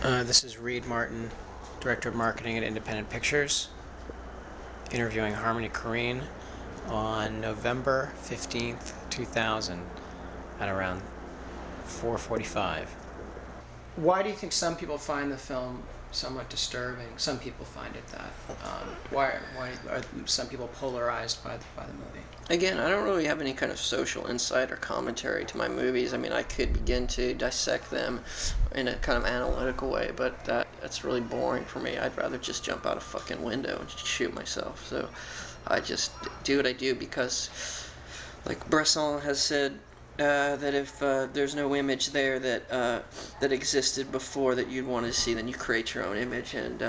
This is Reed Martin, Director of Marketing at Independent Pictures, interviewing Harmony Korine on November 15th, 2000 at around 4:45. Why do you think some people find the film somewhat disturbing? Some people find it that. Why are some people polarized by the movie? Again, I don't really have any kind of social insight or commentary to my movies. I mean, I could begin to dissect them in a kind of analytical way, but that's really boring for me. I'd rather just jump out a fucking window and shoot myself. So I just do what I do because, like Bresson has said, that if there's no image there that existed before that you'd want to see, then you create your own image, and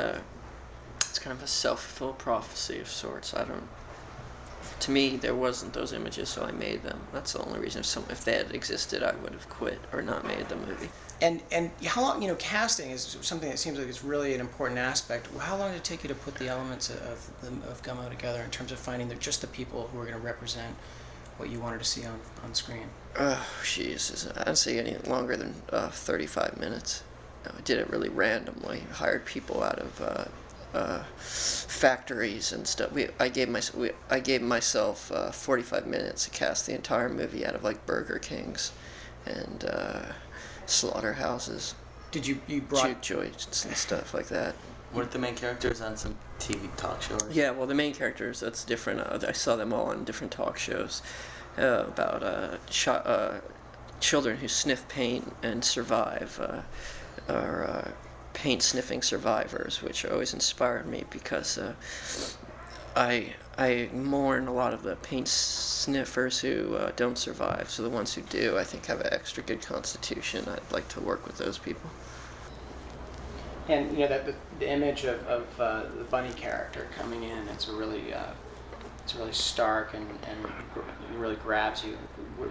it's kind of a self-fulfilling prophecy of sorts. To me, there wasn't those images, so I made them. That's the only reason. If they had existed, I would have quit or not made the movie. And how long, casting is something that seems like it's really an important aspect. How long did it take you to put the elements of Gummo together in terms of finding just the people who are going to represent what you wanted to see on screen? Oh, Jesus. I don't say any longer than 35 minutes. I did it really randomly. Hired people out of factories and stuff. I gave myself 45 minutes to cast the entire movie out of like Burger Kings and slaughterhouses. Did you brought juke joints and stuff like that? Weren't the main characters on some TV talk shows? Yeah, well, the main characters, that's different. I saw them all on different talk shows about children who sniff paint and survive, or paint-sniffing survivors, which always inspired me because I mourn a lot of the paint sniffers who don't survive. So the ones who do, I think, have an extra good constitution. I'd like to work with those people. And the image of the bunny character coming in, it's really stark and it really grabs you.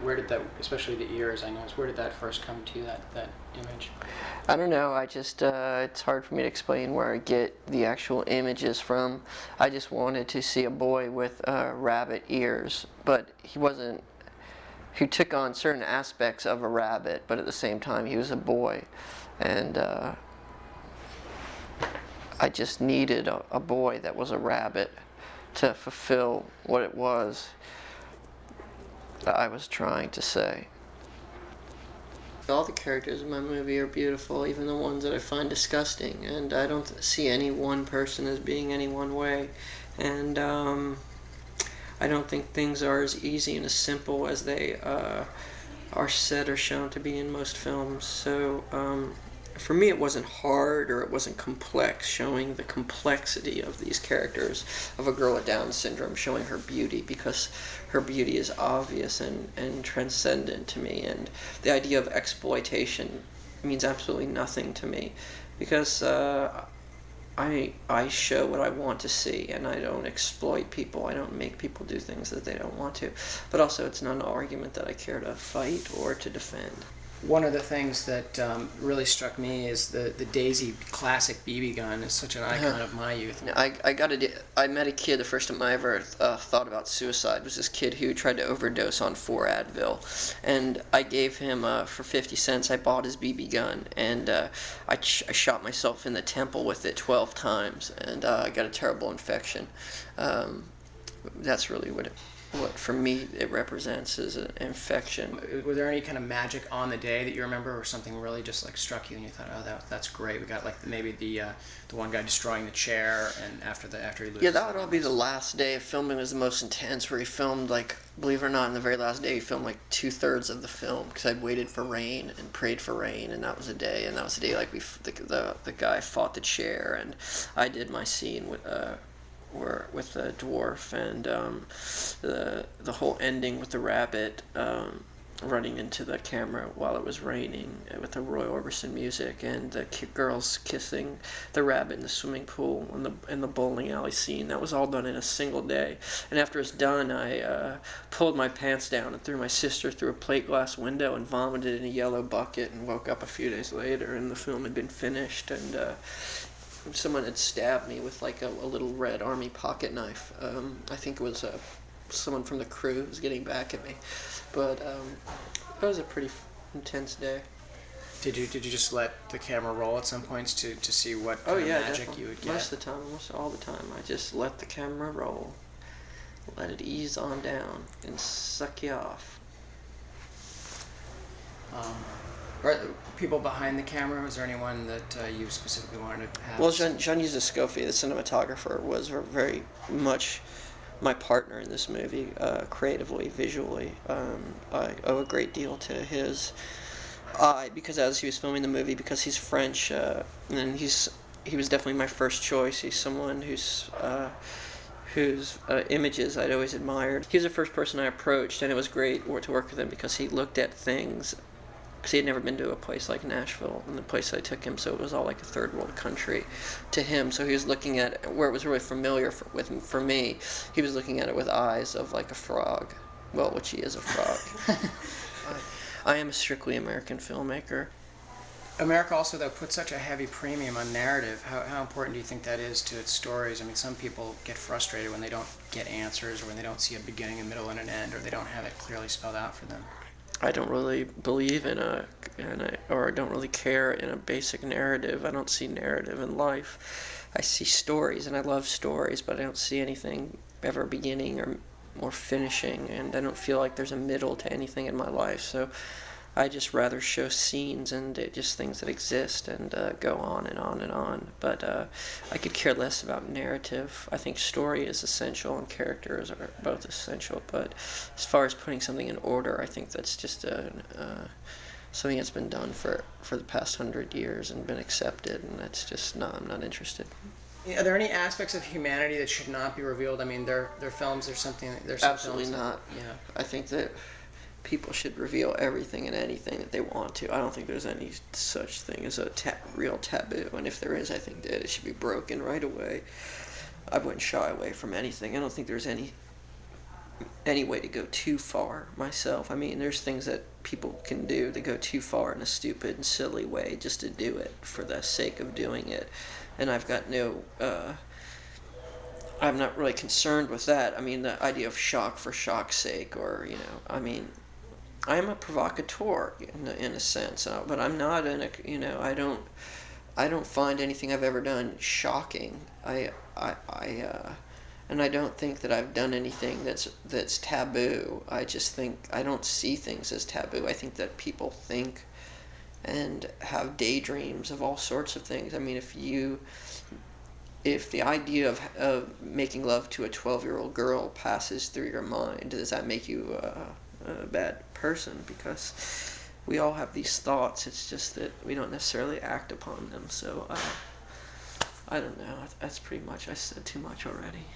Where did that, especially the ears, I noticed, where did that first come to you, that image? I don't know, I just, it's hard for me to explain where I get the actual images from. I just wanted to see a boy with rabbit ears, but he took on certain aspects of a rabbit, but at the same time he was a boy. And I just needed a boy that was a rabbit to fulfill what it was that I was trying to say. All the characters in my movie are beautiful, even the ones that I find disgusting, and I don't see any one person as being any one way. And I don't think things are as easy and as simple as they are said or shown to be in most films. So for me, it wasn't hard or it wasn't complex, showing the complexity of these characters, of a girl with Down syndrome, showing her beauty, because her beauty is obvious and transcendent to me. And the idea of exploitation means absolutely nothing to me, because I show what I want to see, and I don't exploit people. I don't make people do things that they don't want to. But also, it's not an argument that I care to fight or to defend. One of the things that really struck me is the Daisy classic BB gun is such an icon of my youth. I met a kid, the first time I ever thought about suicide was this kid who tried to overdose on 4 Advil, and I gave him, for 50 cents, I bought his BB gun, and I shot myself in the temple with it 12 times, and I got a terrible infection. That's really what for me it represents is an infection. Was there any kind of magic on the day that you remember, or something really just like struck you and you thought, oh, that's great? We got like maybe the one guy destroying the chair, and after he loses. Yeah, that would all be the last day of filming. Was the most intense, where he filmed, like, believe it or not, in the very last day he filmed like 2/3 of the film, because I'd waited for rain and prayed for rain, and that was the day. And that was the day like the guy fought the chair, and I did my scene with the dwarf, and the whole ending with the rabbit running into the camera while it was raining with the Roy Orbison music, and the girls kissing the rabbit in the swimming pool, and the bowling alley scene. That was all done in a single day. And after it's done, I pulled my pants down and threw my sister through a plate glass window and vomited in a yellow bucket, and woke up a few days later and the film had been finished, and someone had stabbed me with like a little red army pocket knife. I think it was someone from the crew who was getting back at me. But it was a pretty intense day. Did you just let the camera roll at some points to see what Oh kind yeah, of magic definitely. you would get? Most of the time, almost all the time, I just let the camera roll, let it ease on down, and suck you off. Are there people behind the camera? Was there anyone that you specifically wanted to have? Well, Jean-Yves Escoffier, the cinematographer, was very much my partner in this movie, creatively, visually. I owe a great deal to his eye, because as he was filming the movie, because he's French, and he was definitely my first choice. He's someone whose images I'd always admired. He was the first person I approached, and it was great to work with him because he looked at things, because he had never been to a place like Nashville, and the place I took him, so it was all like a third world country to him. So he was looking at where it was really familiar for me. He was looking at it with eyes of like a frog, well, which he is a frog. I am a strictly American filmmaker. America also, though, puts such a heavy premium on narrative. How important do you think that is to its stories? I mean, some people get frustrated when they don't get answers, or when they don't see a beginning, a middle, and an end, or they don't have it clearly spelled out for them. I don't really believe or I don't really care in a basic narrative. I don't see narrative in life. I see stories, and I love stories, but I don't see anything ever beginning or finishing, and I don't feel like there's a middle to anything in my life. So I just rather show scenes and just things that exist and go on and on and on. But I could care less about narrative. I think story is essential and characters are both essential. But as far as putting something in order, I think that's just something that's been done for the past 100 years and been accepted, and that's just I'm not interested. Are there any aspects of humanity that should not be revealed? I mean, they're films. There's something. There's some Absolutely films not. That, yeah. I think that people should reveal everything and anything that they want to. I don't think there's any such thing as a real taboo, and if there is, I think that it should be broken right away. I wouldn't shy away from anything. I don't think there's any way to go too far myself. I mean, there's things that people can do that go too far in a stupid and silly way just to do it for the sake of doing it, and I've got I'm not really concerned with that. I mean, the idea of shock for shock's sake, or, I mean, I am a provocateur in a sense, but I'm not I don't find anything I've ever done shocking. And I don't think that I've done anything that's taboo. I just think I don't see things as taboo. I think that people think and have daydreams of all sorts of things. I mean, if the idea of making love to a 12-year-old girl passes through your mind, does that make you a bad person? Because we all have these thoughts. It's just that we don't necessarily act upon them. So I don't know. That's pretty much. I said too much already.